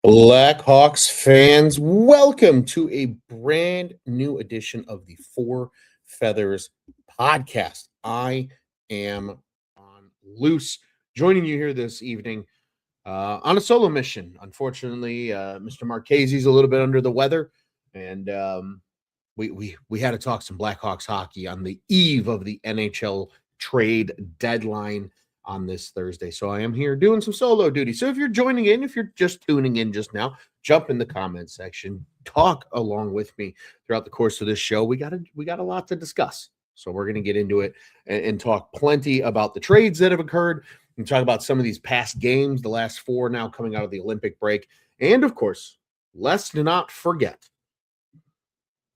Blackhawks fans, welcome to a brand new edition of the Four Feathers podcast. I am on loose, joining you here this evening on a solo mission. Unfortunately, Mr. Marchese's a little bit under the weather, and we had to talk some Blackhawks hockey on the eve of the NHL trade deadline on this Thursday. So I am here doing some solo duty. So if you're joining in, if you're just tuning in just now, jump in the comment section, talk along with me throughout the course of this show. We got a lot to discuss. So we're going to get into it and talk plenty about the trades that have occurred and talk about some of these past games, the last four now coming out of the Olympic break. And of course, let's not forget,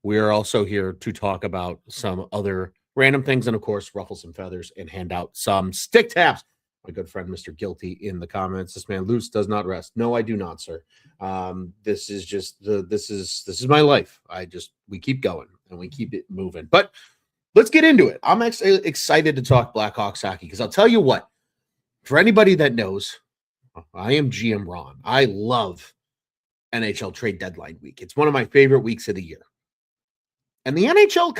we are also here to talk about some other random things and, of course, ruffle some feathers and hand out some stick taps. My good friend, Mr. Guilty, in the comments. This man loose does not rest. No, I do not, sir. This is just this is my life. We keep going and we keep it moving. But let's get into it. I'm excited to talk Blackhawks hockey because I'll tell you what. For anybody that knows, I am GM Ron. I love NHL trade deadline week. It's one of my favorite weeks of the year. And the NFL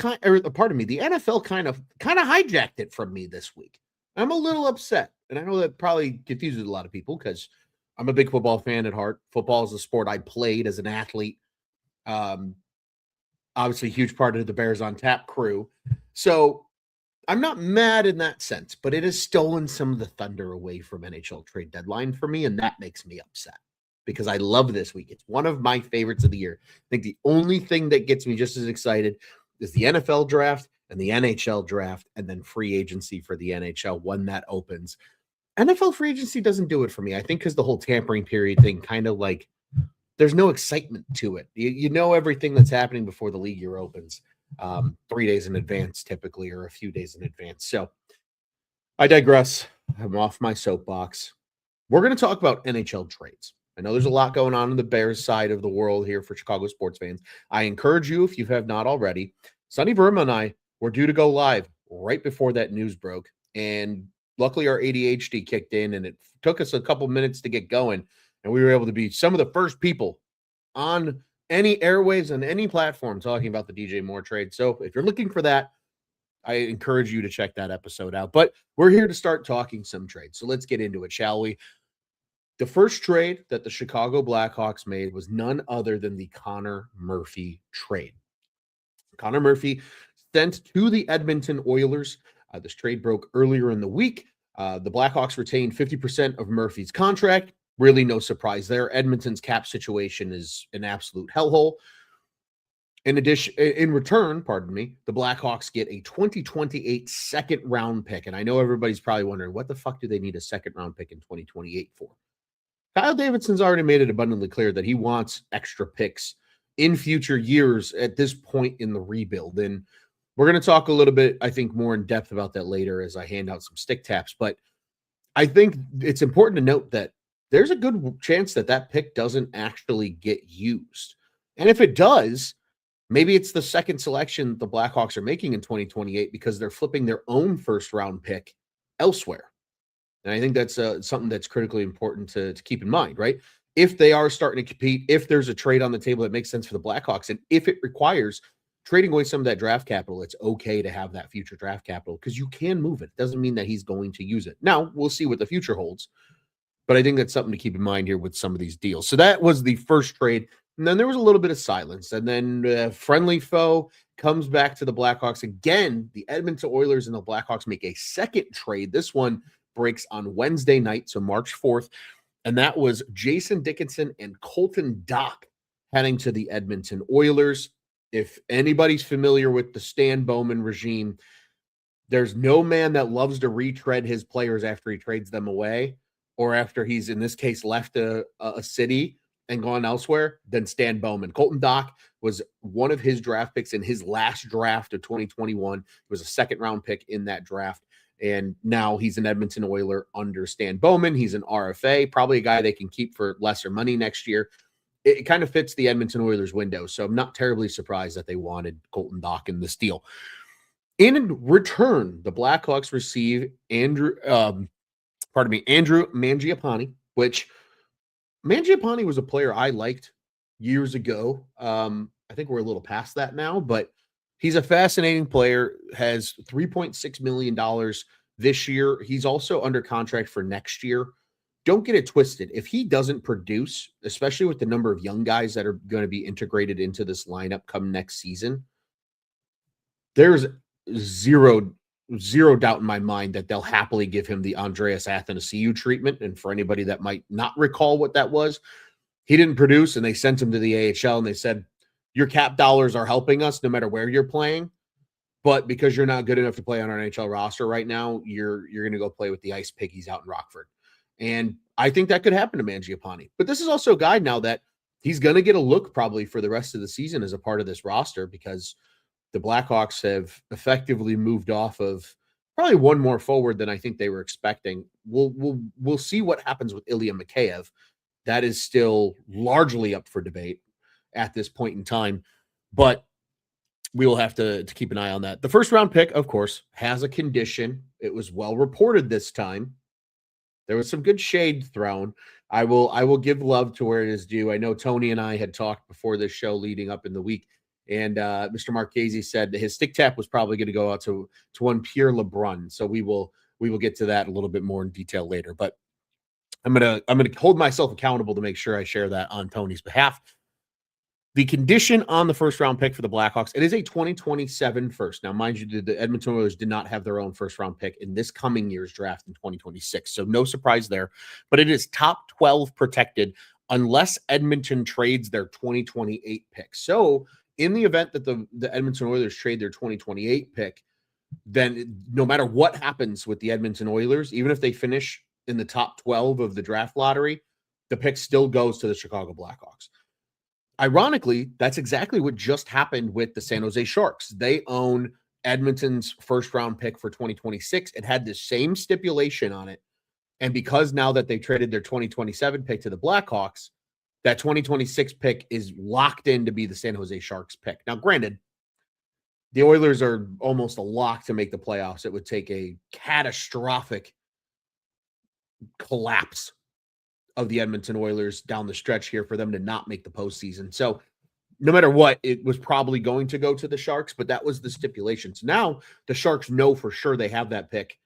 kind of hijacked it from me this week. I'm a little upset. And I know that probably confuses a lot of people because I'm a big football fan at heart. Football is a sport I played as an athlete. Obviously, a huge part of the Bears on Tap crew. So I'm not mad in that sense, but it has stolen some of the thunder away from NHL trade deadline for me. And that makes me upset because I love this week. It's one of my favorites of the year. I think the only thing that gets me just as excited is the NFL draft and the NHL draft and then free agency for the NHL when that opens. NFL free agency doesn't do it for me. I think because the whole tampering period thing kind of like there's no excitement to it. You know everything that's happening before the league year opens 3 days in advance typically or a few days in advance. So I digress. I'm off my soapbox. We're going to talk about NHL trades. I know there's a lot going on the Bears side of the world here for Chicago sports fans. I encourage you, if you have not already, Sonny Verma and I were due to go live right before that news broke. And luckily our ADHD kicked in and it took us a couple minutes to get going. And we were able to be some of the first people on any airwaves and any platform talking about the DJ Moore trade. So if you're looking for that, I encourage you to check that episode out. But we're here to start talking some trades. So let's get into it, shall we? The first trade that the Chicago Blackhawks made was none other than the Connor Murphy trade. Connor Murphy sent to the Edmonton Oilers. This trade broke earlier in the week. The Blackhawks retained 50% of Murphy's contract. Really no surprise there. Edmonton's cap situation is an absolute hellhole. In return, the Blackhawks get a 2028 second round pick. And I know everybody's probably wondering, what the fuck do they need a second round pick in 2028 for? Kyle Davidson's already made it abundantly clear that he wants extra picks in future years at this point in the rebuild. And we're going to talk a little bit, I think, more in depth about that later as I hand out some stick taps. But I think it's important to note that there's a good chance that that pick doesn't actually get used. And if it does, maybe it's the second selection the Blackhawks are making in 2028 because they're flipping their own first round pick elsewhere. And I think that's something that's critically important to keep in mind, right? If they are starting to compete, if there's a trade on the table that makes sense for the Blackhawks, and if it requires trading away some of that draft capital, it's okay to have that future draft capital because you can move it. It doesn't mean that he's going to use it. Now, we'll see what the future holds. But I think that's something to keep in mind here with some of these deals. So that was the first trade. And then there was a little bit of silence. And then friendly foe comes back to the Blackhawks. Again, the Edmonton Oilers and the Blackhawks make a second trade. This one breaks on Wednesday night, so March 4th. And that was Jason Dickinson and Colton Dach heading to the Edmonton Oilers. If anybody's familiar with the Stan Bowman regime, there's no man that loves to retread his players after he trades them away or after he's, in this case, left a city and gone elsewhere than Stan Bowman. Colton Dach was one of his draft picks in his last draft of 2021. It was a second-round pick in that draft. And now he's an Edmonton Oiler under Stan Bowman. He's an RFA, probably a guy they can keep for lesser money next year. It kind of fits the Edmonton Oilers window. So I'm not terribly surprised that they wanted Colton Dach in this deal. In return, the Blackhawks receive Andrew Mangiapane, which Mangiapane was a player I liked years ago. I think we're a little past that now, but he's a fascinating player, has $3.6 million this year. He's also under contract for next year. Don't get it twisted. If he doesn't produce, especially with the number of young guys that are going to be integrated into this lineup come next season, there's zero zero doubt in my mind that they'll happily give him the Andreas Athanasiou treatment. And for anybody that might not recall what that was, he didn't produce and they sent him to the AHL and they said, your cap dollars are helping us no matter where you're playing. But because you're not good enough to play on our NHL roster right now, you're going to go play with the Ice Piggies out in Rockford. And I think that could happen to Mangiapane. But this is also a guy now that he's going to get a look probably for the rest of the season as a part of this roster because the Blackhawks have effectively moved off of probably one more forward than I think they were expecting. We'll see what happens with Ilya Mikheyev. That is still largely up for debate at this point in time, but we will have to keep an eye on that. The first round pick, of course, has a condition. It was well reported this time. There was some good shade thrown. I will give love to where it is due. I know Tony and I had talked before this show leading up in the week, and Mr. Marchese said that his stick tap was probably going to go out to one Pierre LeBrun. So we will get to that a little bit more in detail later. But I'm gonna hold myself accountable to make sure I share that on Tony's behalf. The condition on the first round pick for the Blackhawks, it is a 2027 first. Now, mind you, the Edmonton Oilers did not have their own first round pick in this coming year's draft in 2026. So no surprise there, but it is top 12 protected unless Edmonton trades their 2028 pick. So in the event that the Edmonton Oilers trade their 2028 pick, then no matter what happens with the Edmonton Oilers, even if they finish in the top 12 of the draft lottery, the pick still goes to the Chicago Blackhawks. Ironically, that's exactly what just happened with the San Jose Sharks. They own Edmonton's first round pick for 2026. It had the same stipulation on it. And because now that they traded their 2027 pick to the Blackhawks, that 2026 pick is locked in to be the San Jose Sharks pick. Now, granted, the Oilers are almost a lock to make the playoffs. It would take a catastrophic collapse of the Edmonton Oilers down the stretch here for them to not make the postseason. So no matter what, it was probably going to go to the Sharks, but that was the stipulation. So now the Sharks know for sure they have that pick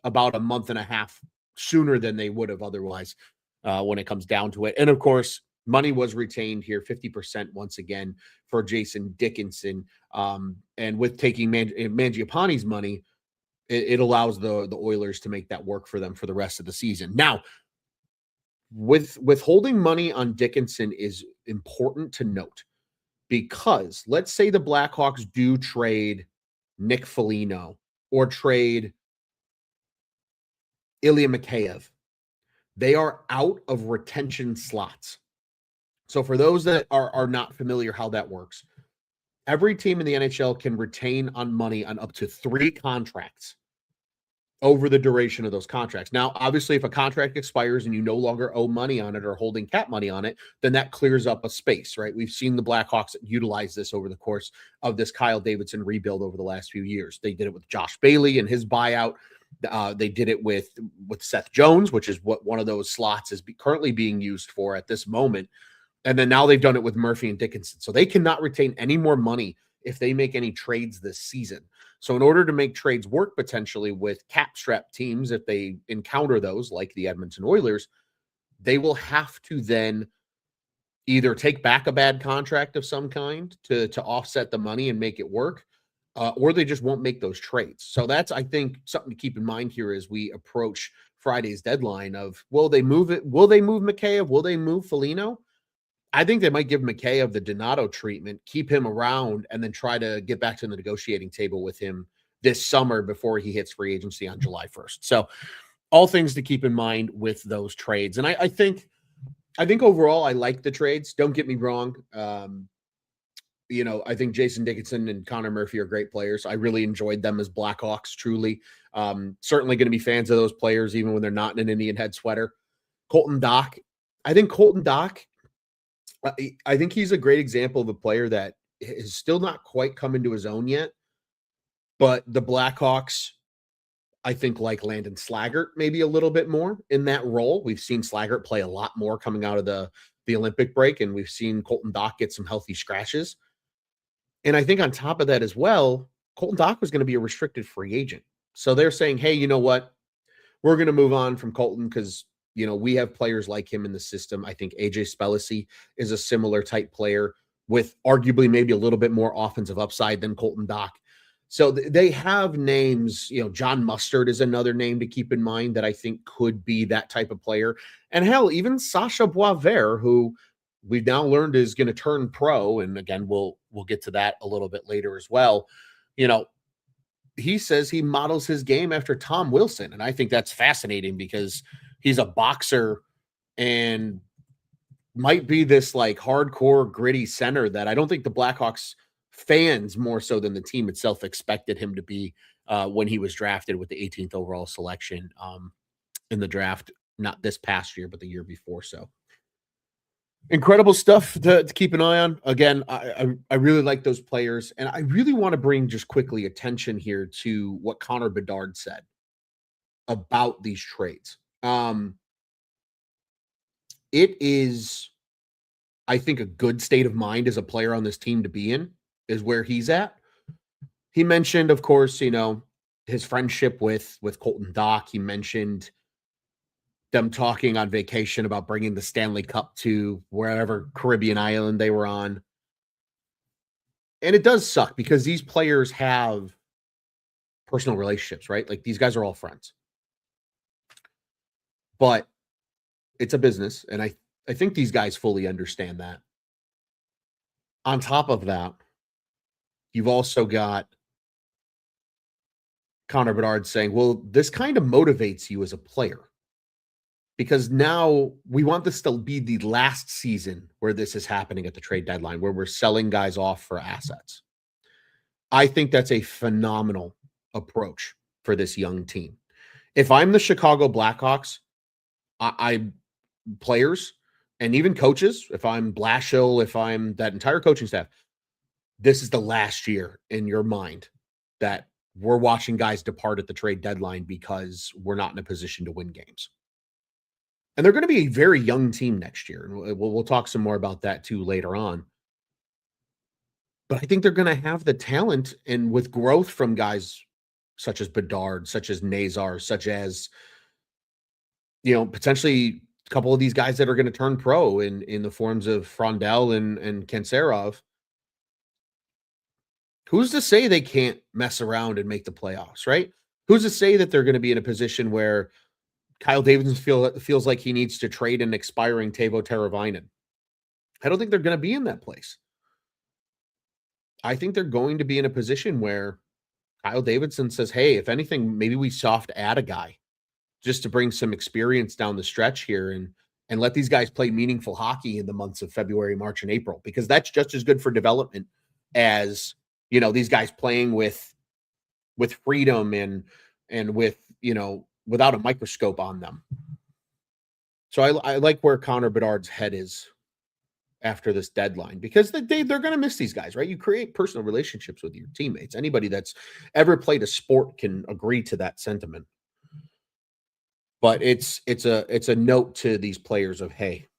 about a month and a half sooner than they would have otherwise when it comes down to it. And of course, money was retained here, 50% once again for Jason Dickinson. And with taking Mangiapane's money, it allows the Oilers to make that work for them for the rest of the season. Now, withholding money on Dickinson is important to note because let's say the Blackhawks do trade Nick Foligno or trade Ilya Mikheyev. They are out of retention slots. So for those that are not familiar how that works, every team in the NHL can retain on money on up to 3 contracts over the duration of those contracts. Now, obviously, if a contract expires and you no longer owe money on it or holding cap money on it, then that clears up a space, right? We've seen the Blackhawks utilize this over the course of this Kyle Davidson rebuild over the last few years. They did it with Josh Bailey and his buyout. They did it with Seth Jones, which is what one of those slots is currently being used for at this moment. And then now they've done it with Murphy and Dickinson. So they cannot retain any more money if they make any trades this season. So in order to make trades work potentially with cap strap teams, if they encounter those like the Edmonton Oilers, they will have to then either take back a bad contract of some kind to offset the money and make it work, or they just won't make those trades. So that's, I think, something to keep in mind here as we approach Friday's deadline of, will they move it? Will they move Mikheyev? Will they move Foligno? I think they might give Mikheyev the Donato treatment, keep him around, and then try to get back to the negotiating table with him this summer before he hits free agency on July 1st. So all things to keep in mind with those trades. And I think overall, I like the trades. Don't get me wrong. I think Jason Dickinson and Connor Murphy are great players. I really enjoyed them as Blackhawks, truly. Certainly going to be fans of those players, even when they're not in an Indian head sweater. Colton Dach. I think he's a great example of a player that is still not quite come into his own yet, but the Blackhawks, I think like Landon Slaggert maybe a little bit more in that role. We've seen Slaggert play a lot more coming out of the Olympic break, and we've seen Colton Dach get some healthy scratches. And I think on top of that as well, Colton Dach was going to be a restricted free agent. So they're saying, hey, you know what? We're going to move on from Colton because, we have players like him in the system. I think AJ Spelliscy is a similar type player with arguably maybe a little bit more offensive upside than Colton Dach. So they have names, John Mustard is another name to keep in mind that I think could be that type of player. And hell, even Sasha Boisvert, who we've now learned is going to turn pro. And again, we'll get to that a little bit later as well. He says he models his game after Tom Wilson. And I think that's fascinating because he's a boxer and might be this like hardcore gritty center that I don't think the Blackhawks fans more so than the team itself expected him to be when he was drafted with the 18th overall selection in the draft, not this past year, but the year before. So incredible stuff to keep an eye on. Again, I really like those players, and I really want to bring just quickly attention here to what Connor Bedard said about these trades. It is, I think, a good state of mind as a player on this team to be in is where he's at. He mentioned, of course, his friendship with Colton Dach. He mentioned them talking on vacation about bringing the Stanley Cup to wherever Caribbean island they were on. And it does suck because these players have personal relationships, right? Like these guys are all friends. But it's a business, and I think these guys fully understand that. On top of that, you've also got Connor Bedard saying, well, this kind of motivates you as a player. Because now we want this to be the last season where this is happening at the trade deadline, where we're selling guys off for assets. I think that's a phenomenal approach for this young team. If I'm the Chicago Blackhawks, I players and even coaches, if I'm Blashill, if I'm that entire coaching staff, this is the last year in your mind that we're watching guys depart at the trade deadline because we're not in a position to win games. And they're going to be a very young team next year. And we'll talk some more about that too later on. But I think they're going to have the talent, and with growth from guys such as Bedard, such as Nazar, such as, potentially a couple of these guys that are going to turn pro in the forms of Frondell and Kanserov. Who's to say they can't mess around and make the playoffs, right? Who's to say that they're going to be in a position where Kyle Davidson feels like he needs to trade an expiring Teuvo Teravainen? I don't think they're going to be in that place. I think they're going to be in a position where Kyle Davidson says, hey, if anything, maybe we soft add a guy just to bring some experience down the stretch here and let these guys play meaningful hockey in the months of February, March, and April, because that's just as good for development as, these guys playing with freedom and with, without a microscope on them. So I like where Connor Bedard's head is after this deadline, because they're going to miss these guys, right? You create personal relationships with your teammates. Anybody that's ever played a sport can agree to that sentiment. But it's a note to these players of, hey,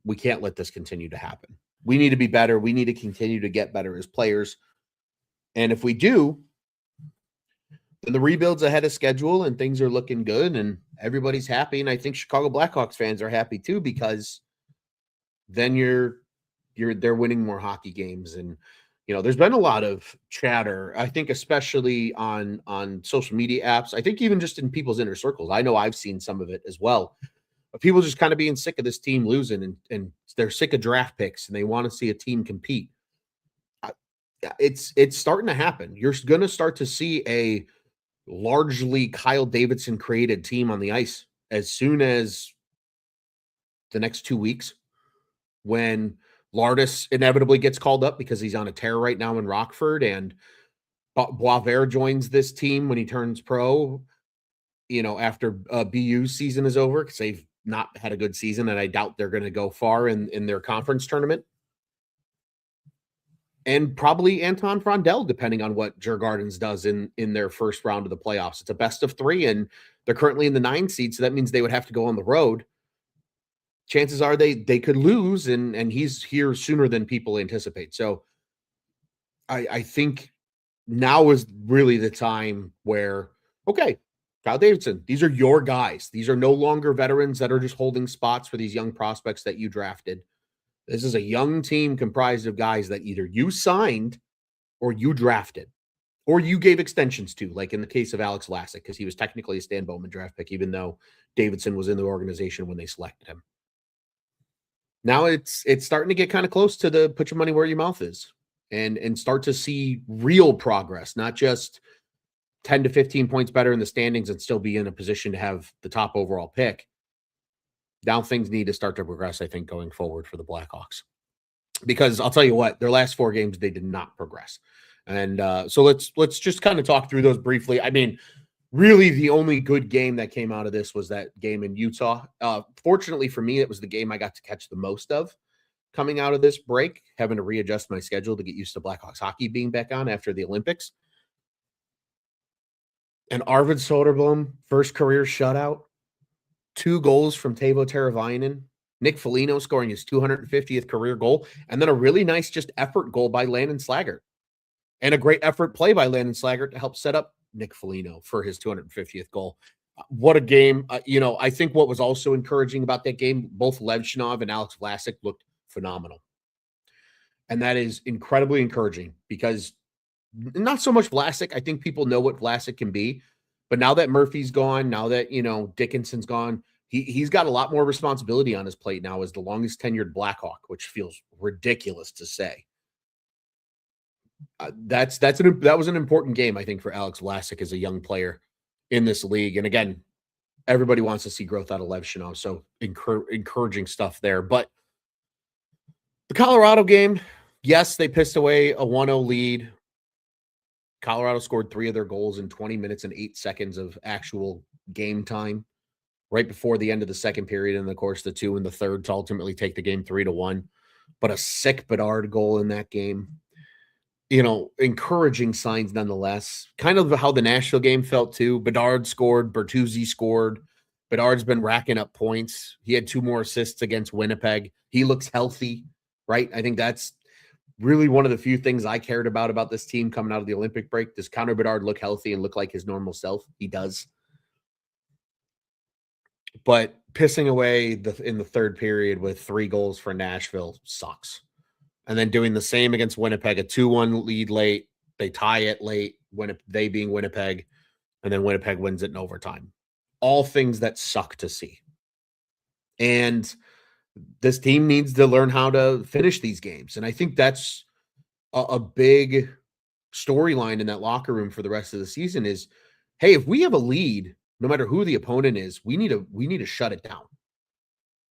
we can't let this continue to happen. We need to be better. We need to continue to get better as players. And if we do, then the rebuild's ahead of schedule and things are looking good and everybody's happy. And I think Chicago Blackhawks fans are happy too, because then they're winning more hockey games. And, there's been a lot of chatter, I think, especially on social media apps. I think even just in people's inner circles. I know I've seen some of it as well. But people just kind of being sick of this team losing and they're sick of draft picks and they want to see a team compete. It's starting to happen. You're going to start to see a largely Kyle Davidson created team on the ice as soon as the next 2 weeks, when Lardis inevitably gets called up because he's on a tear right now in Rockford, and Boisvert joins this team when he turns pro, after BU's season is over, because they've not had a good season and I doubt they're going to go far in their conference tournament. and probably Anton Frondell, depending on what Djurgårdens does in their first round of the playoffs. It's a best of 3, and they're currently in the 9 seed, so that means they would have to go on the road. Chances are they could lose, and he's here sooner than people anticipate. So I think now is really the time where, okay, Kyle Davidson, these are your guys. These are no longer veterans that are just holding spots for these young prospects that you drafted. This is a young team comprised of guys that either you signed or you drafted or you gave extensions to, like in the case of Alex Vlasic, because he was technically a Stan Bowman draft pick, even though Davidson was in the organization when they selected him. Now it's starting to get kind of close to the put your money where your mouth is and start to see real progress, not just 10 to 15 points better in the standings and still be in a position to have the top overall pick. Now things need to start to progress, I think, going forward for the Blackhawks. Because I'll tell you what, their last 4 games, they did not progress. And so let's just kind of talk through those briefly. I mean, really the only good game that came out of this was that game in Utah. Fortunately for me, it was the game I got to catch the most of coming out of this break, having to readjust my schedule to get used to Blackhawks hockey being back on after the Olympics. And Arvid Soderblom, first career shutout, 2 goals from Teuvo Teravainen, Nick Foligno scoring his 250th career goal, and then a really nice just effort goal by Landon Slaggert. And a great effort play by Landon Slaggert to help set up Nick Foligno for his 250th goal. What a game. I think what was also encouraging about that game, both Levchinov and Alex Vlasic looked phenomenal. And that is incredibly encouraging because not so much Vlasic. I think people know what Vlasic can be. But now that Murphy's gone, now that, Dickinson's gone, he's got a lot more responsibility on his plate now as the longest tenured Blackhawk, which feels ridiculous to say. That was an important game, I think, for Alex Vlasic as a young player in this league. And again, everybody wants to see growth out of Levchinov, so encouraging stuff there. But the Colorado game, yes, they pissed away a 1-0 lead. Colorado scored 3 of their goals in 20 minutes and 8 seconds of actual game time right before the end of the second period, and of course the 2 in the third to ultimately take the game 3-1. But a sick Bedard goal in that game. Encouraging signs nonetheless. Kind of how the Nashville game felt too. Bedard scored, Bertuzzi scored. Bedard's been racking up points. He had 2 more assists against Winnipeg. He looks healthy, right? I think that's really one of the few things I cared about this team coming out of the Olympic break. Does Connor Bedard look healthy and look like his normal self? He does. But pissing away in the third period with 3 goals for Nashville sucks. And then doing the same against Winnipeg, a 2-1 lead late. They tie it late, they being Winnipeg, and then Winnipeg wins it in overtime. All things that suck to see. And this team needs to learn how to finish these games. And I think that's a big storyline in that locker room for the rest of the season is, hey, if we have a lead, no matter who the opponent is, we need to shut it down.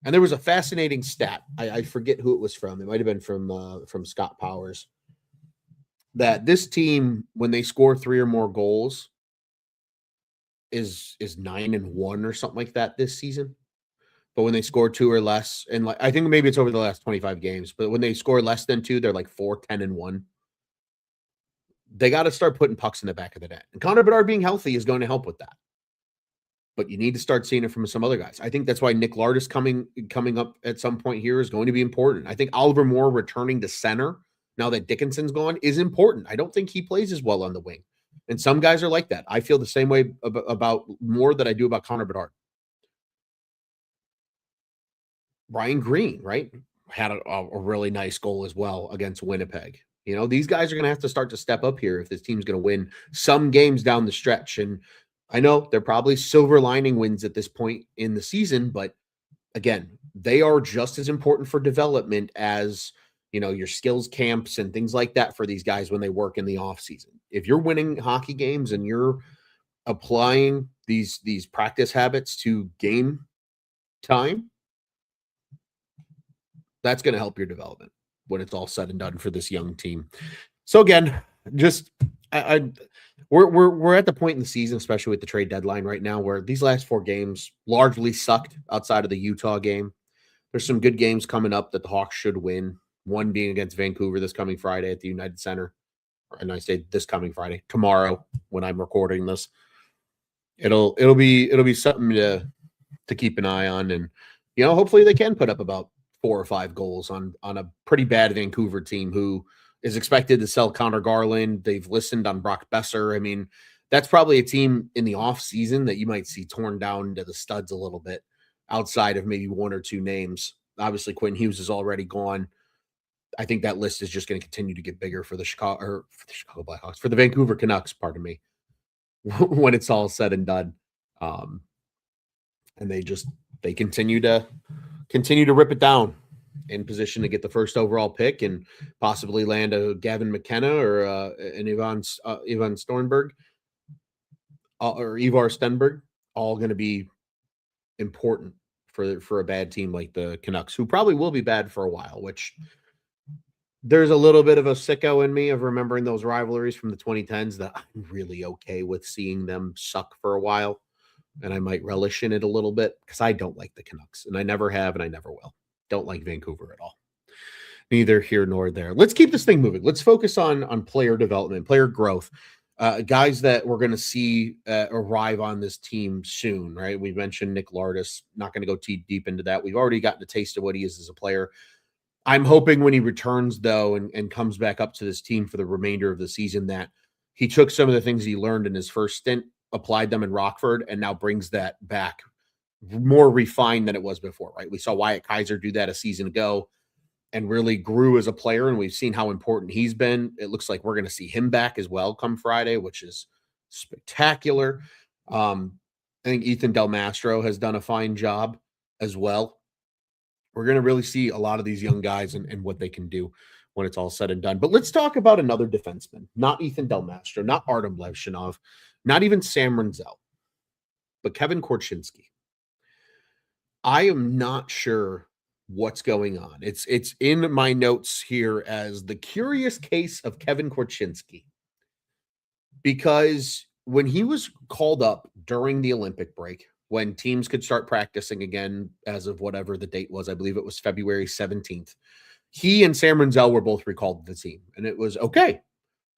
And there was a fascinating stat. I forget who it was from. It might have been from Scott Powers. That this team, when they score 3 or more goals, is 9-1 or something like that this season. But when they score 2 or less, and I think maybe it's over the last 25 games, but when they score less than 2, they're like 4-10-1. They got to start putting pucks in the back of the net. And Connor Bedard being healthy is going to help with that. But you need to start seeing it from some other guys. I think that's why Nick Lardis coming up at some point here is going to be important. I think Oliver Moore returning to center now that Dickinson's gone is important. I don't think he plays as well on the wing. And some guys are like that. I feel the same way about Moore that I do about Connor Bedard. Brian Green, right, had a really nice goal as well against Winnipeg. These guys are going to have to start to step up here if this team's going to win some games down the stretch. And I know they're probably silver lining wins at this point in the season, but again, they are just as important for development as, your skills camps and things like that for these guys when they work in the off season. If you're winning hockey games and you're applying these practice habits to game time, that's going to help your development when it's all said and done for this young team. So again, just we're at the point in the season, especially with the trade deadline right now, where these last 4 games largely sucked outside of the Utah game. There's some good games coming up that the Hawks should win. one being against Vancouver this coming Friday at the United Center. And I say this coming Friday, tomorrow when I'm recording this. It'll be something to keep an eye on, and hopefully they can put up about 4 or 5 goals on a pretty bad Vancouver team who is expected to sell Connor Garland. They've listened on Brock Besser. I mean, that's probably a team in the off season that you might see torn down to the studs a little bit outside of maybe 1 or 2 names. Obviously, Quinn Hughes is already gone. I think that list is just going to continue to get bigger for the Chicago Blackhawks, for the Vancouver Canucks, pardon me, when it's all said and done. And they continue to rip it down, in position to get the first overall pick and possibly land a Gavin McKenna or an Ivan Stornberg or Ivar Stenberg, all going to be important for a bad team like the Canucks, who probably will be bad for a while, which there's a little bit of a sicko in me of remembering those rivalries from the 2010s that I'm really okay with seeing them suck for a while. And I might relish in it a little bit because I don't like the Canucks, and I never have, and I never will. Don't like Vancouver at all. Neither here nor there. Let's keep this thing moving. Let's focus on player development, player growth, guys that we're going to see arrive on this team soon, right? We mentioned Nick Lardis. Not going to go too deep into that. We've already gotten a taste of what he is as a player. I'm hoping when he returns, though, and comes back up to this team for the remainder of the season, that he took some of the things he learned in his first stint, applied them in Rockford, and now brings that back more refined than it was before, right? We saw Wyatt Kaiser do that a season ago and really grew as a player, and we've seen how important he's been. It looks like we're going to see him back as well come Friday, which is spectacular. I think Ethan Del Mastro has done a fine job as well. We're going to really see a lot of these young guys and what they can do when it's all said and done. But let's talk about another defenseman, not Ethan Del Mastro, not Artem Levshinov, not even Sam Renzel, but Kevin Korchinski. I am not sure what's going on. It's in my notes here as the curious case of Kevin Korchinski, because when he was called up during the Olympic break, when teams could start practicing again as of whatever the date was, I believe it was February 17th, he and Sam Renzel were both recalled to the team. And it was, okay,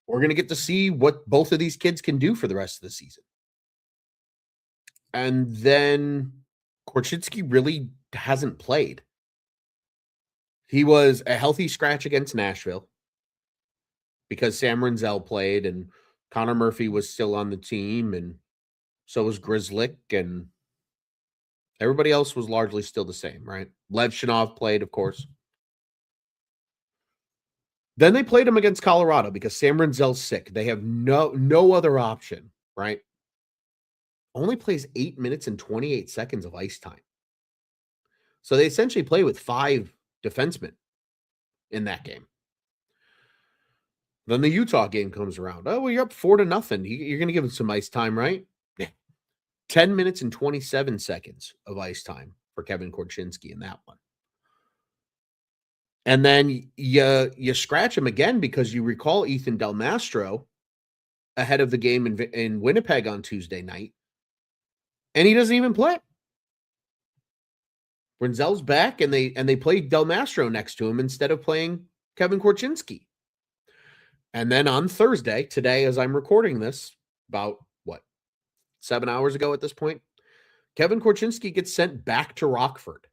we're going to get to see what both of these kids can do for the rest of the season. And then Korchinski really hasn't played. He was a healthy scratch against Nashville because Sam Renzel played and Connor Murphy was still on the team, and so was Grzelcyk, and everybody else was largely still the same, right? Levshinov played, of course. Then they played him against Colorado because Sam Renzel's sick. They have no other option, right? Only plays 8 minutes and 28 seconds of ice time. So they essentially play with 5 defensemen in that game. Then the Utah game comes around. Oh, well, you're up 4-0. You're going to give him some ice time, right? Yeah. 10 minutes and 27 seconds of ice time for Kevin Korchinski in that one. And then you scratch him again because you recall Ethan Del Mastro ahead of the game in Winnipeg on Tuesday night, and he doesn't even play. Renzel's back, and they played Del Mastro next to him instead of playing Kevin Korchinski. And then on Thursday, today, as I'm recording this, about 7 hours ago at this point, Kevin Korchinski gets sent back to Rockford.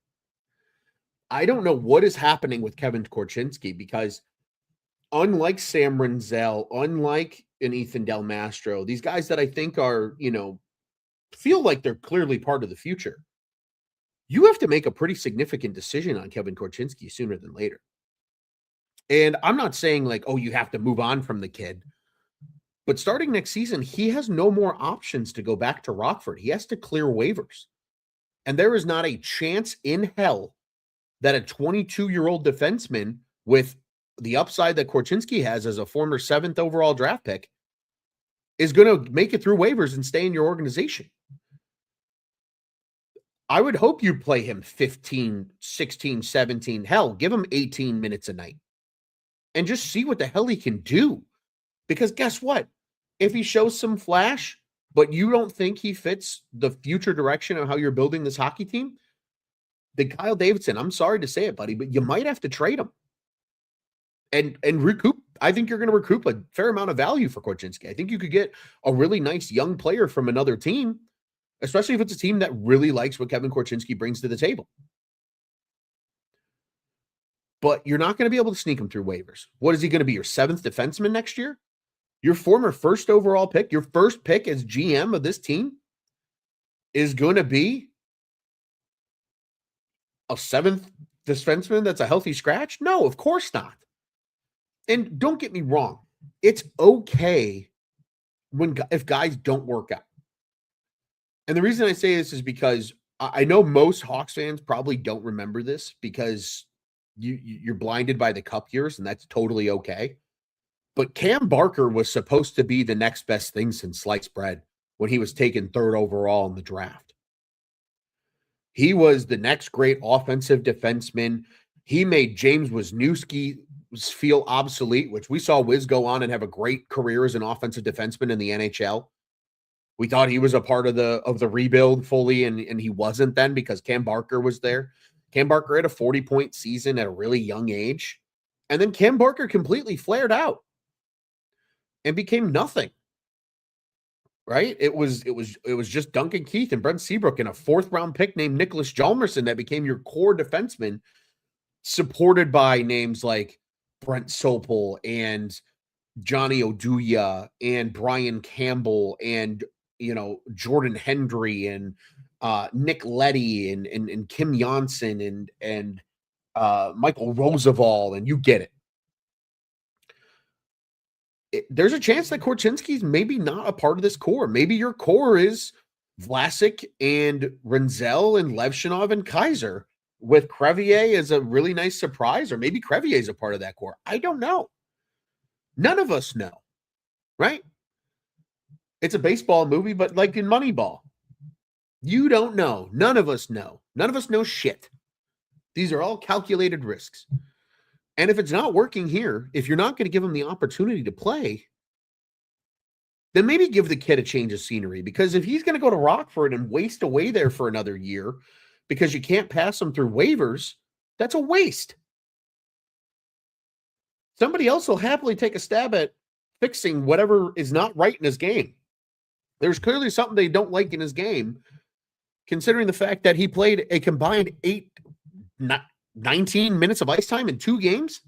I don't know what is happening with Kevin Korchinski, because unlike Sam Renzel, unlike an Ethan Del Mastro, these guys that I think are, feel like they're clearly part of the future, you have to make a pretty significant decision on Kevin Korchinski sooner than later. And I'm not saying like, oh, you have to move on from the kid. But starting next season, he has no more options to go back to Rockford. He has to clear waivers. And there is not a chance in hell that a 22-year-old defenseman with the upside that Korchinski has as a former 7th overall draft pick is going to make it through waivers and stay in your organization. I would hope you play him 15, 16, 17. Hell, give him 18 minutes a night and just see what the hell he can do. Because guess what? If he shows some flash, but you don't think he fits the future direction of how you're building this hockey team, then Kyle Davidson, I'm sorry to say it, buddy, but you might have to trade him. and recoup. I think you're going to recoup a fair amount of value for Korchinski. I think you could get a really nice young player from another team, especially if it's a team that really likes what Kevin Korchinski brings to the table. But you're not going to be able to sneak him through waivers. What is he going to be, your 7th defenseman next year? Your former 1st overall pick, your first pick as GM of this team is going to be a 7th defenseman that's a healthy scratch? No, of course not. And don't get me wrong. It's okay if guys don't work out. And the reason I say this is because I know most Hawks fans probably don't remember this because you're blinded by the cup years, and that's totally okay. But Cam Barker was supposed to be the next best thing since sliced bread when he was taken 3rd overall in the draft. He was the next great offensive defenseman. He made James Wisniewski feel obsolete, which we saw Wiz go on and have a great career as an offensive defenseman in the NHL. We thought he was a part of the rebuild fully, and he wasn't then because Cam Barker was there. Cam Barker had a 40-point season at a really young age. And then Cam Barker completely flared out and became nothing. Right? It was just Duncan Keith and Brent Seabrook and a 4th-round pick named Nicholas Hjalmarsson that became your core defenseman, supported by names like Brent Sopel and Johnny Oduya and Brian Campbell and Jordan Hendry and Nick Leddy and Kim Janssen and Michael Roosevelt, and you get it. There's a chance that Korchinski's maybe not a part of this core. Maybe your core is Vlasic and Renzel and Levshinov and Kaiser, with Crevier as a really nice surprise, or maybe Crevier is a part of that core. I don't know. None of us know, right? It's a baseball movie, but like in Moneyball, you don't know. None of us know. None of us know shit. These are all calculated risks. And if it's not working here, if you're not going to give him the opportunity to play, then maybe give the kid a change of scenery. Because if he's going to go to Rockford and waste away there for another year because you can't pass him through waivers, that's a waste. Somebody else will happily take a stab at fixing whatever is not right in his game. There's clearly something they don't like in his game, considering the fact that he played a combined 19 minutes of ice time in 2 games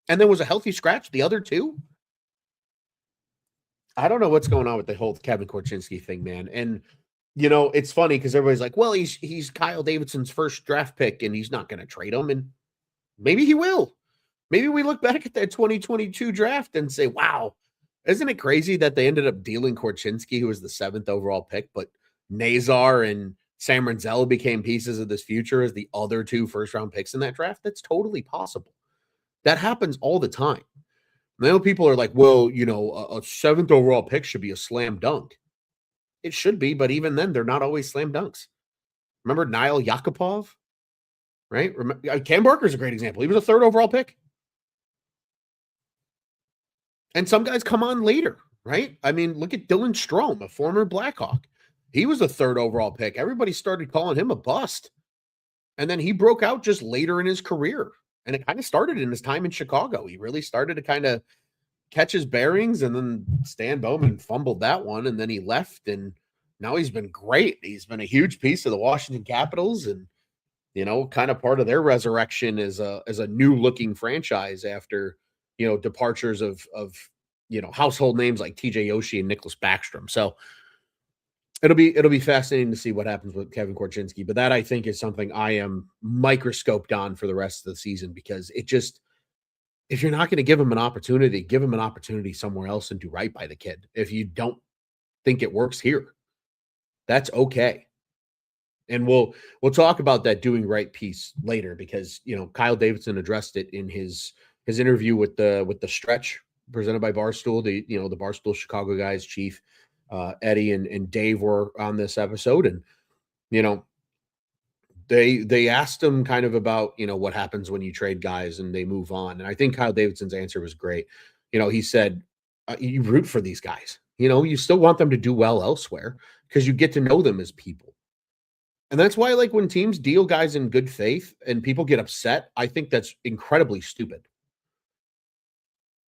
and then was a healthy scratch the other 2. I don't know what's going on with the whole Kevin Korchinski thing, man. And, it's funny because everybody's like, well, he's Kyle Davidson's first draft pick and he's not going to trade him. And maybe he will. Maybe we look back at that 2022 draft and say, wow, isn't it crazy that they ended up dealing Korchinski, who was the 7th overall pick, but Nazar and Sam Renzel became pieces of this future as the other 2 first-round picks in that draft? That's totally possible. That happens all the time. I know people are like, well, a 7th overall pick should be a slam dunk. It should be, but even then, they're not always slam dunks. Remember Niall Yakupov? Right? Cam Barker's a great example. He was a 3rd overall pick. And some guys come on later, right? I mean, look at Dylan Strome, a former Blackhawk. He was a 3rd overall pick. Everybody started calling him a bust. And then he broke out just later in his career. And it kind of started in his time in Chicago. He really started to kind of catch his bearings, and then Stan Bowman fumbled that one, and then he left, and now he's been great. He's been a huge piece of the Washington Capitals, and kind of part of their resurrection as a new looking franchise after departures of household names like TJ Oshie and Nicholas Backstrom. So it'll be fascinating to see what happens with Kevin Korchinski. But that, I think, is something I am microscoped on for the rest of the season, because it just, if you're not going to give him an opportunity, give him an opportunity somewhere else and do right by the kid. If you don't think it works here, that's okay. And we'll talk about that doing right piece later, because Kyle Davidson addressed it in his interview with the Stretch presented by Barstool. The Barstool Chicago guys, Chief, Eddie and Dave were on this episode, and they asked him kind of about what happens when you trade guys and they move on. And I think Kyle Davidson's answer was great. He said, you root for these guys. You still want them to do well elsewhere because you get to know them as people. And that's why, like, when teams deal guys in good faith and people get upset, I think that's incredibly stupid.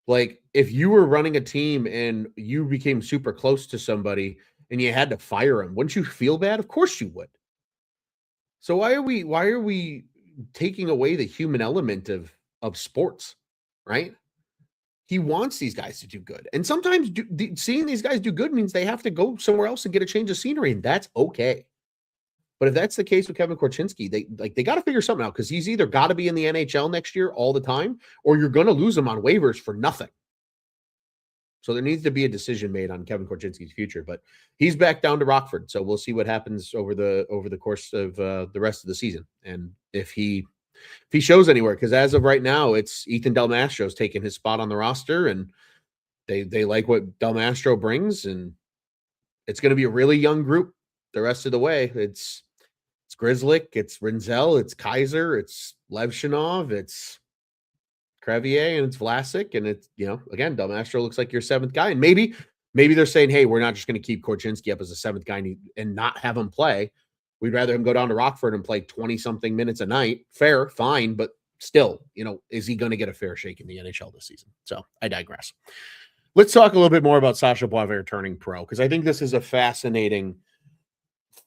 Like, if you were running a team and you became super close to somebody and you had to fire him, wouldn't you feel bad? Of course you would. So why are we taking away the human element of sports, right? He wants these guys to do good. And sometimes seeing these guys do good means they have to go somewhere else and get a change of scenery, and that's okay. But if that's the case with Kevin Korchinski, they got to figure something out because he's either got to be in the NHL next year all the time, or you're going to lose him on waivers for nothing. So there needs to be a decision made on Kevin Korchinski's future. But he's back down to Rockford, so we'll see what happens over the course of the rest of the season, and if he shows anywhere. Because as of right now, it's Ethan Del Mastro's taking his spot on the roster, and they like what Del Mastro brings, and it's going to be a really young group the rest of the way. It's Grzelcyk, it's Rinzel, it's Kaiser, it's Levshinov, it's Crevier, and it's Vlasic, and it's, again, Del Mastro looks like your seventh guy. And maybe they're saying, hey, we're not just going to keep Korchinski up as a seventh guy and not have him play. We'd rather him go down to Rockford and play 20-something minutes a night. Fair, fine, but still, is he going to get a fair shake in the NHL this season? So I digress. Let's talk a little bit more about Sasha Boisvert turning pro, because I think this is a fascinating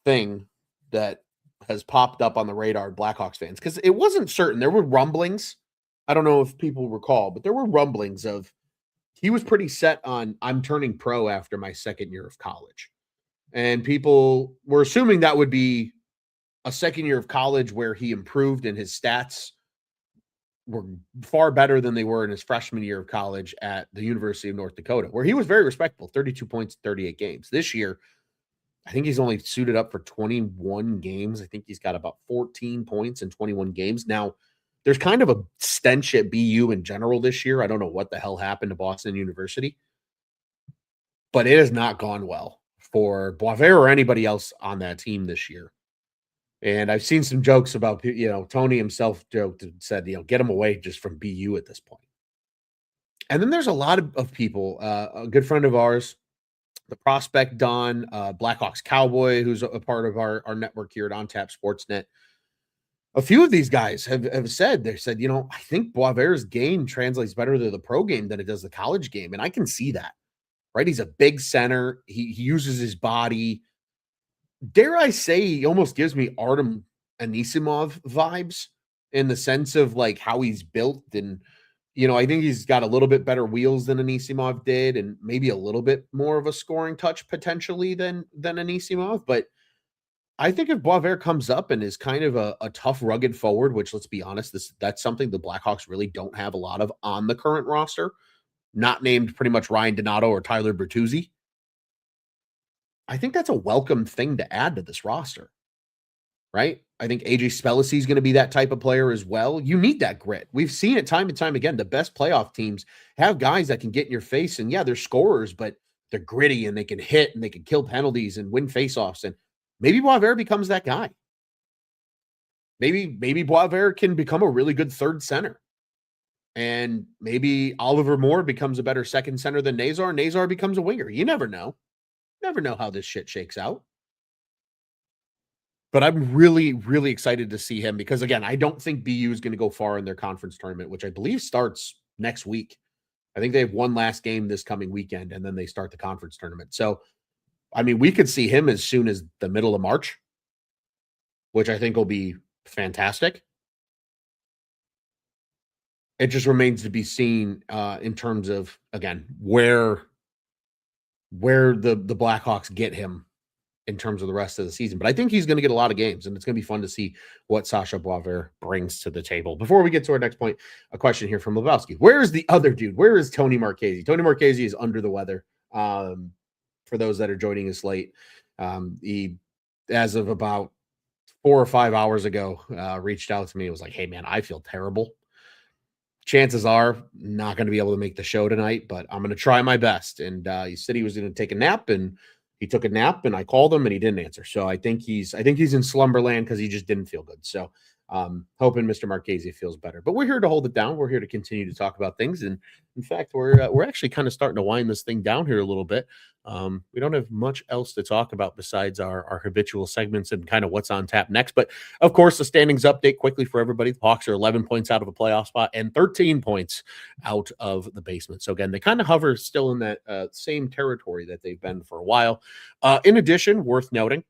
thing that has popped up on the radar of Blackhawks fans, because it wasn't certain. There were rumblings. I don't know if people recall, but there were rumblings of he was pretty set on, I'm turning pro after my second year of college. And people were assuming that would be a second year of college where he improved and his stats were far better than they were in his freshman year of college at the University of North Dakota, where he was very respectable, 32 points, 38 games. This year, I think he's only suited up for 21 games. I think he's got about 14 points in 21 games. Now, there's kind of a stench at BU in general this year. I don't know what the hell happened to Boston University, but it has not gone well for Boisvert or anybody else on that team this year. And I've seen some jokes about, Tony himself joked and said, get him away just from BU at this point. And then there's a lot of people, a good friend of ours, the prospect Don, Blackhawks Cowboy, who's a part of our network here at OnTap Sportsnet. A few of these guys have said, I think Boisvert's game translates better to the pro game than it does the college game. And I can see that, right? He's a big center. He uses his body. Dare I say, he almost gives me Artem Anisimov vibes in the sense of like how he's built. And, I think he's got a little bit better wheels than Anisimov did, and maybe a little bit more of a scoring touch potentially than Anisimov. But I think if Boisvert comes up and is kind of a tough, rugged forward, which, let's be honest, that's something the Blackhawks really don't have a lot of on the current roster, not named pretty much Ryan Donato or Tyler Bertuzzi, I think that's a welcome thing to add to this roster, right? I think AJ Spellacy is going to be that type of player as well. You need that grit. We've seen it time and time again. The best playoff teams have guys that can get in your face, and yeah, they're scorers, but they're gritty and they can hit and they can kill penalties and win faceoffs. And maybe Boisvert becomes that guy. Maybe Boisvert can become a really good third center. And maybe Oliver Moore becomes a better second center than Nazar. Nazar becomes a winger. You never know. Never know how this shit shakes out. But I'm really, really excited to see him because, again, I don't think BU is going to go far in their conference tournament, which I believe starts next week. I think they have one last game this coming weekend, and then they start the conference tournament. So, I mean, we could see him as soon as the middle of March, which I think will be fantastic. It just remains to be seen in terms of, again, where the Blackhawks get him in terms of the rest of the season. But I think he's going to get a lot of games, and it's going to be fun to see what Sasha Boisvert brings to the table. Before we get to our next point, a question here from Lebowski. Where is the other dude? Where is Tony Marchese? Tony Marchese is under the weather. For those that are joining us late, he, as of about 4 or 5 hours ago, reached out to me. It was like, hey, man, I feel terrible. Chances are not going to be able to make the show tonight, but I'm going to try my best. And he said he was going to take a nap, and he took a nap, and I called him and he didn't answer. So I think he's in slumberland because he just didn't feel good. So Hoping Mr. Marchese feels better. But we're here to hold it down. We're here to continue to talk about things. And in fact, we're actually kind of starting to wind this thing down here a little bit. We don't have much else to talk about besides our habitual segments and kind of what's on tap next. But of course, the standings update quickly for everybody. The Hawks are 11 points out of a playoff spot and 13 points out of the basement. So again, they kind of hover still in that same territory that they've been for a while. In addition, worth noting,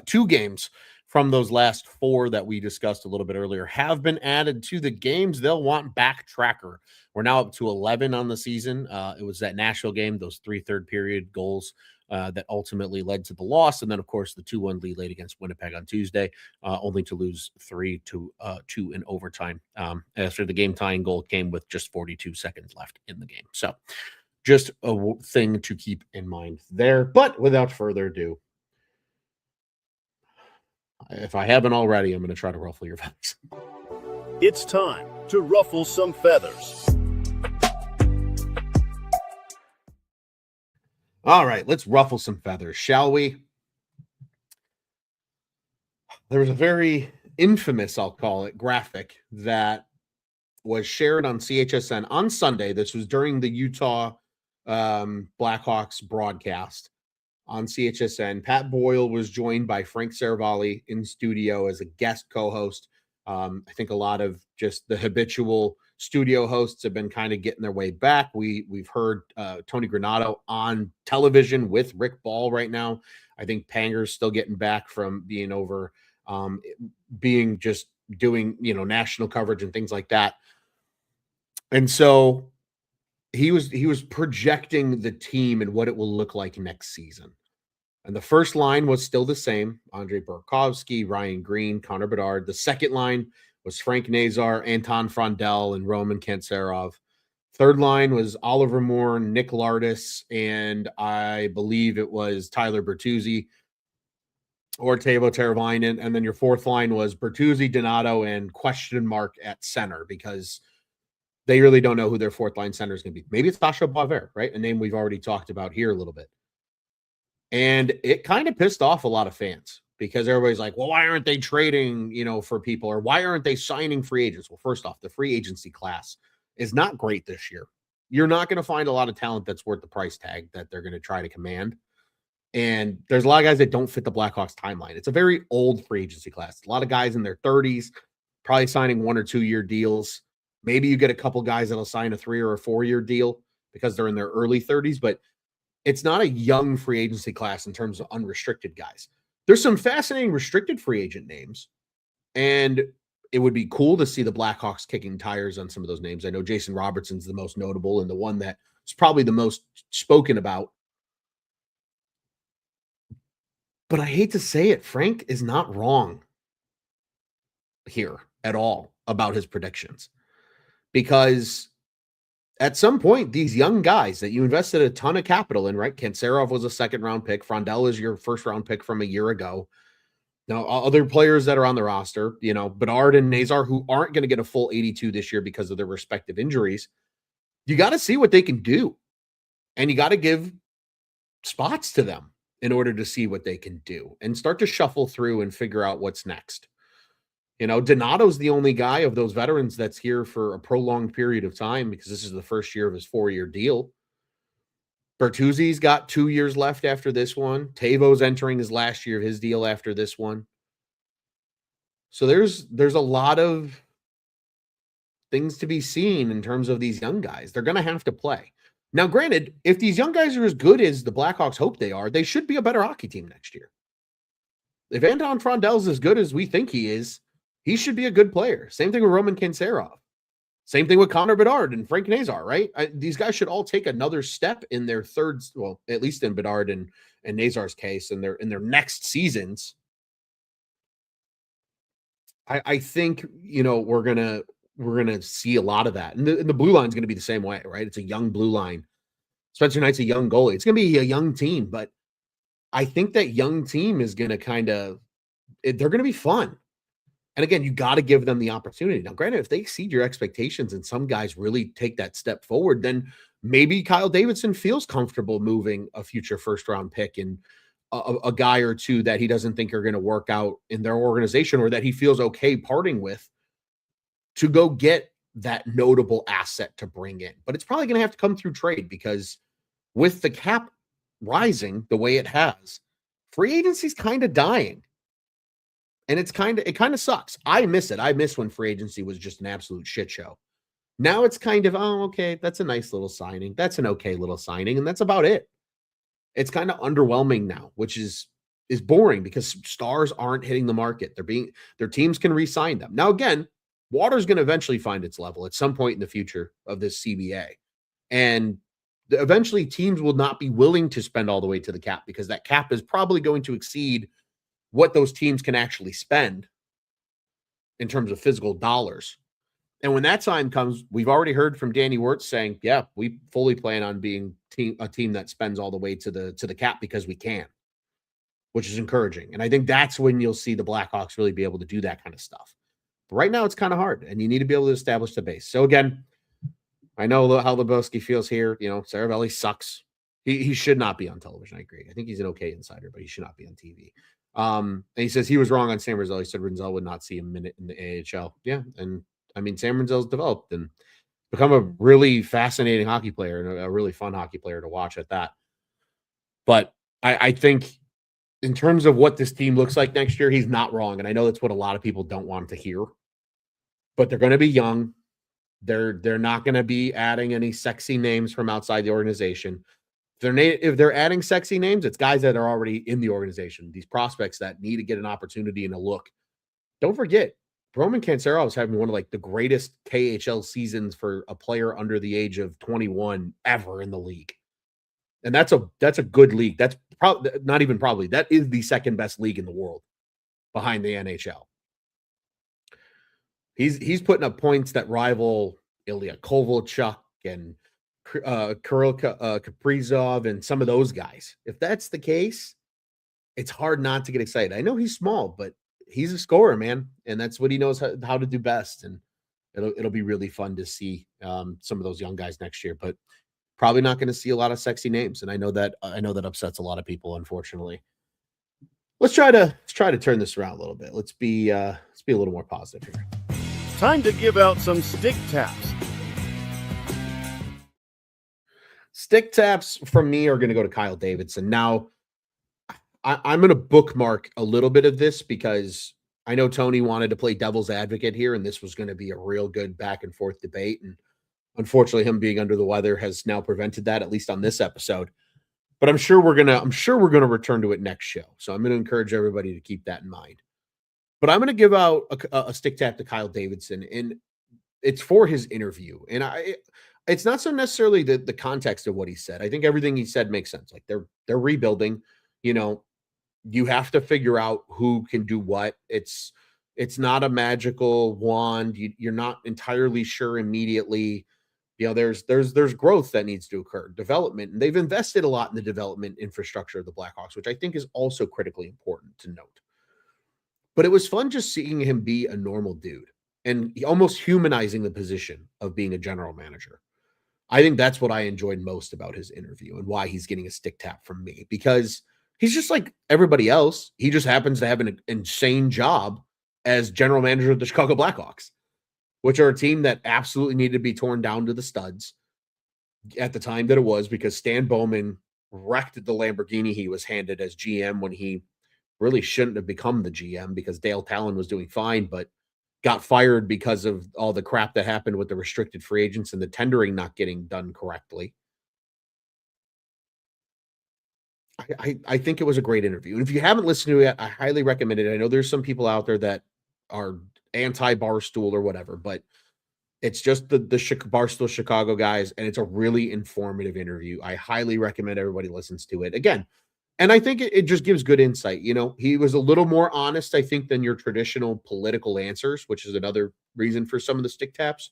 2 games from those last 4 that we discussed a little bit earlier have been added to the games they'll want back tracker. We're now up to 11 on the season. It was that Nashville game, those 3 third period goals that ultimately led to the loss. And then, of course, the 2-1 lead late against Winnipeg on Tuesday, only to lose 3-2 in overtime. After the game tying goal came with just 42 seconds left in the game. So just a thing to keep in mind there. But without further ado, if I haven't already, I'm going to try to ruffle your feathers. It's time to ruffle some feathers. All right, let's ruffle some feathers, shall we? There was a very infamous, I'll call it, graphic that was shared on CHSN on Sunday. This was during the Utah Blackhawks broadcast on CHSN. Pat Boyle was joined by Frank Saravalli in studio as a guest co-host. I think a lot of just the habitual studio hosts have been kind of getting their way back. We've heard Tony Granato on television with Rick Ball right now. I think Panger's still getting back from being over, being just doing, national coverage and things like that. And so he was projecting the team and what it will look like next season. And the first line was still the same: Andrei Burakovsky, Ryan Green, Connor Bedard. The second line was Frank Nazar, Anton Frondel, and Roman Kantsarov. Third line was Oliver Moore, Nick Lardis, and I believe it was Tyler Bertuzzi or Teuvo Teravainen. And then your fourth line was Bertuzzi, Donato, and question mark at center, because they really don't know who their fourth line center is going to be. Maybe it's Sasha Boisvert, right? A name we've already talked about here a little bit. And it kind of pissed off a lot of fans, because everybody's like, well, why aren't they trading, for people, or why aren't they signing free agents? Well, first off, the free agency class is not great this year. You're not going to find a lot of talent that's worth the price tag that they're going to try to command. And there's a lot of guys that don't fit the Blackhawks timeline. It's a very old free agency class. A lot of guys in their 30s, probably signing 1 or 2 year deals. Maybe you get a couple guys that'll sign a 3 or a 4 year deal because they're in their early 30s, but it's not a young free agency class in terms of unrestricted guys. There's some fascinating restricted free agent names, and it would be cool to see the Blackhawks kicking tires on some of those names. I know Jason Robertson's the most notable and the one that is probably the most spoken about. But I hate to say it, Frank is not wrong here at all about his predictions, because at some point, these young guys that you invested a ton of capital in, right? Kantsarov was a second-round pick. Frondel is your first-round pick from a year ago. Now, other players that are on the roster, Bedard and Nazar, who aren't going to get a full 82 this year because of their respective injuries, you got to see what they can do. And you got to give spots to them in order to see what they can do and start to shuffle through and figure out what's next. Donato's the only guy of those veterans that's here for a prolonged period of time, because this is the first year of his 4-year deal. Bertuzzi's got 2 years left after this one. Teuvo's entering his last year of his deal after this one. So there's a lot of things to be seen in terms of these young guys. They're going to have to play. Now, granted, if these young guys are as good as the Blackhawks hope they are, they should be a better hockey team next year. If Anton Frondel's as good as we think he is, he should be a good player. Same thing with Roman Kantsarov. Same thing with Connor Bedard and Frank Nazar, right? These guys should all take another step in their at least in Bedard and Nazar's case, in their next seasons. I think we're gonna see a lot of that, and the blue line is gonna be the same way, right? It's a young blue line. Spencer Knight's a young goalie. It's gonna be a young team, but I think that young team is gonna they're gonna be fun. And again, you got to give them the opportunity. Now, granted, if they exceed your expectations and some guys really take that step forward, then maybe Kyle Davidson feels comfortable moving a future first-round pick and a guy or two that he doesn't think are going to work out in their organization or that he feels okay parting with to go get that notable asset to bring in. But it's probably going to have to come through trade because with the cap rising the way it has, free agency's kind of dying. And it kind of sucks. I miss it. I miss when free agency was just an absolute shit show. Now it's kind of, oh, okay, that's a nice little signing. That's an okay little signing. And that's about it. It's kind of underwhelming now, which is boring because stars aren't hitting the market. Their teams can re-sign them. Now, again, water's going to eventually find its level at some point in the future of this CBA. And eventually teams will not be willing to spend all the way to the cap because that cap is probably going to exceed what those teams can actually spend in terms of physical dollars. And when that time comes, we've already heard from Danny Wirtz saying, yeah, we fully plan on being a team that spends all the way to the cap because we can, which is encouraging. And I think that's when you'll see the Blackhawks really be able to do that kind of stuff. But right now it's kind of hard and you need to be able to establish the base. So again, I know how Lebowski feels here. Saravelli sucks. He should not be on television. I agree. I think he's an okay insider, but he should not be on TV. And he says he was wrong on Sam Rinzel. He said Rinzel would not see a minute in the AHL. Yeah, and I mean Sam Rinzel's developed and become a really fascinating hockey player and a really fun hockey player to watch at that. But I think in terms of what this team looks like next year, he's not wrong. And I know that's what a lot of people don't want to hear. But they're going to be young. They're not going to be adding any sexy names from outside the organization. If they're adding sexy names, it's guys that are already in the organization. These prospects that need to get an opportunity and a look. Don't forget, Roman Cancero is having one of the greatest KHL seasons for a player under the age of 21 ever in the league. And that's a good league. That's probably not even probably. That is the second best league in the world behind the NHL. He's putting up points that rival Ilya Kovalchuk and Kirill Kaprizov and some of those guys. If that's the case, it's hard not to get excited. I know he's small, but he's a scorer, man, and that's what he knows how to do best. And it'll be really fun to see some of those young guys next year. But probably not going to see a lot of sexy names, and I know that upsets a lot of people, unfortunately. Let's try to turn this around a little bit. Let's be a little more positive here. Time to give out some stick taps. Stick taps from me are going to go to Kyle Davidson. Now, I'm going to bookmark a little bit of this because I know Tony wanted to play devil's advocate here, and this was going to be a real good back and forth debate. And unfortunately, him being under the weather has now prevented that, at least on this episode. But I'm sure we're gonna return to it next show. So I'm going to encourage everybody to keep that in mind. But I'm going to give out a stick tap to Kyle Davidson, and it's for his interview. And it's not so necessarily the context of what he said. I think everything he said makes sense. Like they're rebuilding. You have to figure out who can do what. It's not a magical wand. You're not entirely sure immediately. There's growth that needs to occur, development, and they've invested a lot in the development infrastructure of the Blackhawks, which I think is also critically important to note. But it was fun just seeing him be a normal dude and almost humanizing the position of being a general manager. I think that's what I enjoyed most about his interview and why he's getting a stick tap from me, because he's just like everybody else. He just happens to have an insane job as general manager of the Chicago Blackhawks, which are a team that absolutely needed to be torn down to the studs at the time that it was, because Stan Bowman wrecked the Lamborghini he was handed as GM when he really shouldn't have become the GM, because Dale Talon was doing fine, but got fired because of all the crap that happened with the restricted free agents and the tendering not getting done correctly. I think it was a great interview. And if you haven't listened to it, I highly recommend it. I know there's some people out there that are anti-Barstool or whatever, but it's just the Barstool Chicago guys, and it's a really informative interview. I highly recommend everybody listens to it. Again, and I think it just gives good insight. He was a little more honest, I think, than your traditional political answers, which is another reason for some of the stick taps.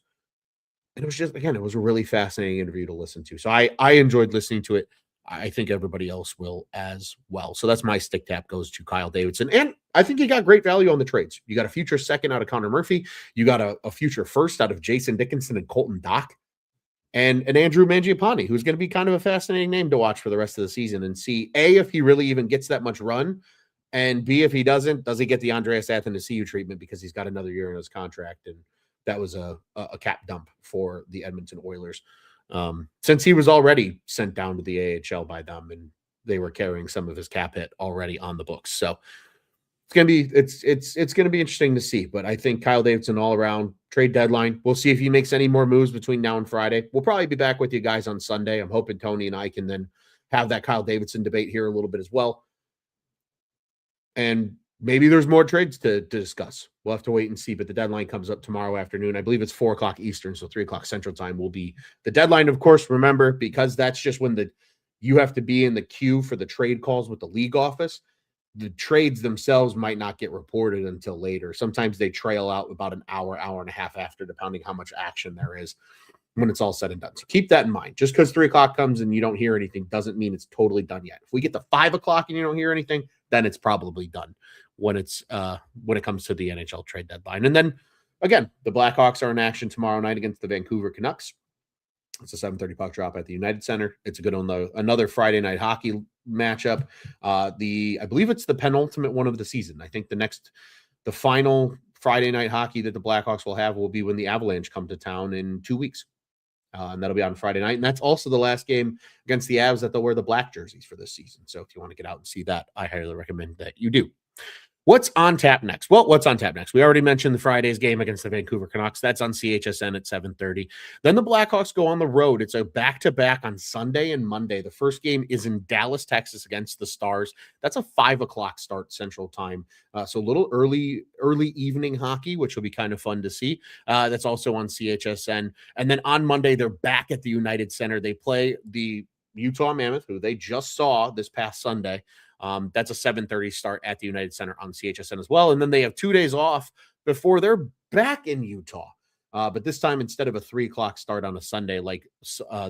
And it was just, again, it was a really fascinating interview to listen to. So I enjoyed listening to it. I think everybody else will as well. So that's my stick tap, goes to Kyle Davidson. And I think he got great value on the trades. You got a future second out of Connor Murphy. You got a future first out of Jason Dickinson and Colton Dach. and Andrew Mangiapane, who's going to be kind of a fascinating name to watch for the rest of the season and see, A, if he really even gets that much run, and B, if he doesn't, does he get the Andreas Athanasiou treatment because he's got another year in his contract, and that was a cap dump for the Edmonton Oilers. Since he was already sent down to the AHL by them, and they were carrying some of his cap hit already on the books. So it's gonna be interesting to see. But I think Kyle Davidson all around trade deadline. We'll see if he makes any more moves between now and Friday. We'll probably be back with you guys on Sunday. I'm hoping Tony and I can then have that Kyle Davidson debate here a little bit as well. And maybe there's more trades to discuss. We'll have to wait and see, but the deadline comes up tomorrow afternoon. I believe it's 4 o'clock Eastern, so 3 o'clock Central Time will be the deadline. Of course, remember, because that's just when you have to be in the queue for the trade calls with the league office. The trades themselves might not get reported until later. Sometimes they trail out about an hour and a half after, depending how much action there is when it's all said and done. So keep that in mind. Just because 3 o'clock comes and you don't hear anything doesn't mean it's totally done yet. If we get to 5 o'clock and you don't hear anything, then it's probably done when it comes to the NHL trade deadline. And then again, the Blackhawks are in action tomorrow night against the Vancouver Canucks. It's a 7:30 puck drop at the United Center. It's a good one, another Friday night hockey matchup. I believe it's the penultimate one of the season. I think the final Friday night hockey that the Blackhawks will have will be when the Avalanche come to town in 2 weeks. And that'll be on Friday night. And that's also the last game against the Avs that they'll wear the black jerseys for this season. So if you want to get out and see that, I highly recommend that you do. What's on tap next? Well, what's on tap next? We already mentioned the Friday's game against the Vancouver Canucks. That's on CHSN at 7:30. Then the Blackhawks go on the road. It's a back-to-back on Sunday and Monday. The first game is in Dallas, Texas against the Stars. That's a 5 o'clock start Central Time. So a little early evening hockey, which will be kind of fun to see. That's also on CHSN. And then on Monday, they're back at the United Center. They play the Utah Mammoth, who they just saw this past Sunday. That's a 7:30 start at the United Center on CHSN as well. And then they have 2 days off before they're back in Utah. But this time, instead of a 3 o'clock start on a Sunday, like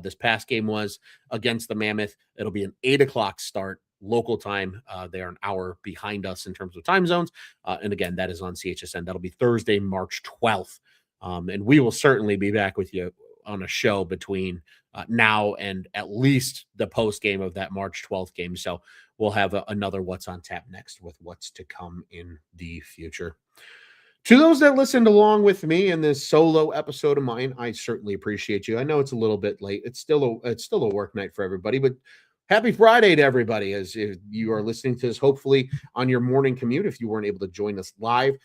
this past game was against the Mammoth, it'll be an 8 o'clock start local time. They are an hour behind us in terms of time zones. And again, that is on CHSN. That'll be Thursday, March 12th. And we will certainly be back with you on a show between now and at least the post game of that March 12th game. So we'll have another What's on Tap next with what's to come in the future. To those that listened along with me in this solo episode of mine, I certainly appreciate you. I know it's a little bit late. It's still a work night for everybody, but happy Friday to everybody as you are listening to this, hopefully on your morning commute, if you weren't able to join us live.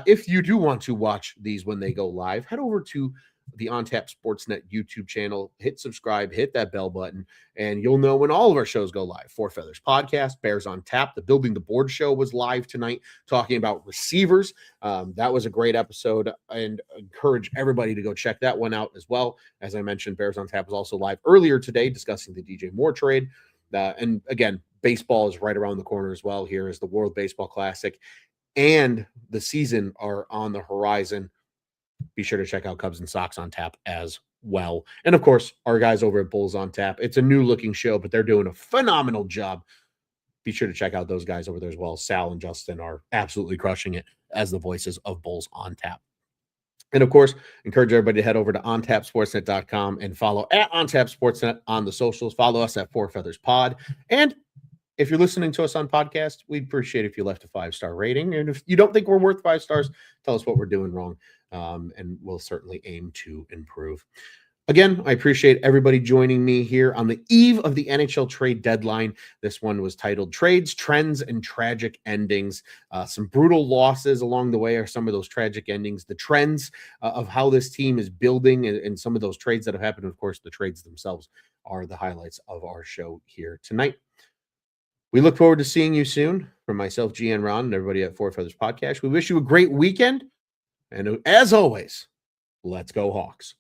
If you do want to watch these when they go live, head over to the On Tap Sportsnet YouTube channel, hit subscribe, hit that bell button, and you'll know when all of our shows go live. Four Feathers Podcast, Bears on Tap, the Building the Board show was live tonight talking about receivers. That was a great episode, and encourage everybody to go check that one out as well. As I mentioned, Bears on Tap was also live earlier today discussing the DJ Moore trade. And again, baseball is right around the corner as well. Here is the World Baseball Classic and the season are on the horizon. Be sure to check out Cubs and Sox on Tap as well. And of course, our guys over at Bulls on Tap. It's a new looking show, but they're doing a phenomenal job. Be sure to check out those guys over there as well. Sal and Justin are absolutely crushing it as the voices of Bulls on Tap. And of course, encourage everybody to head over to ontapsportsnet.com and follow at OnTapSportsNet on the socials. Follow us at Four Feathers Pod. And if you're listening to us on podcast, we'd appreciate if you left a 5-star rating. And if you don't think we're worth 5 stars, tell us what we're doing wrong. And we'll certainly aim to improve. Again, I appreciate everybody joining me here on the eve of the NHL trade deadline. This one was titled Trades, Trends, and Tragic Endings. Some brutal losses along the way are some of those tragic endings. The trends of how this team is building and some of those trades that have happened. Of course, the trades themselves are the highlights of our show here tonight. We look forward to seeing you soon. From myself, GN Ron, and everybody at Four Feathers Podcast, we wish you a great weekend. And as always, let's go Hawks.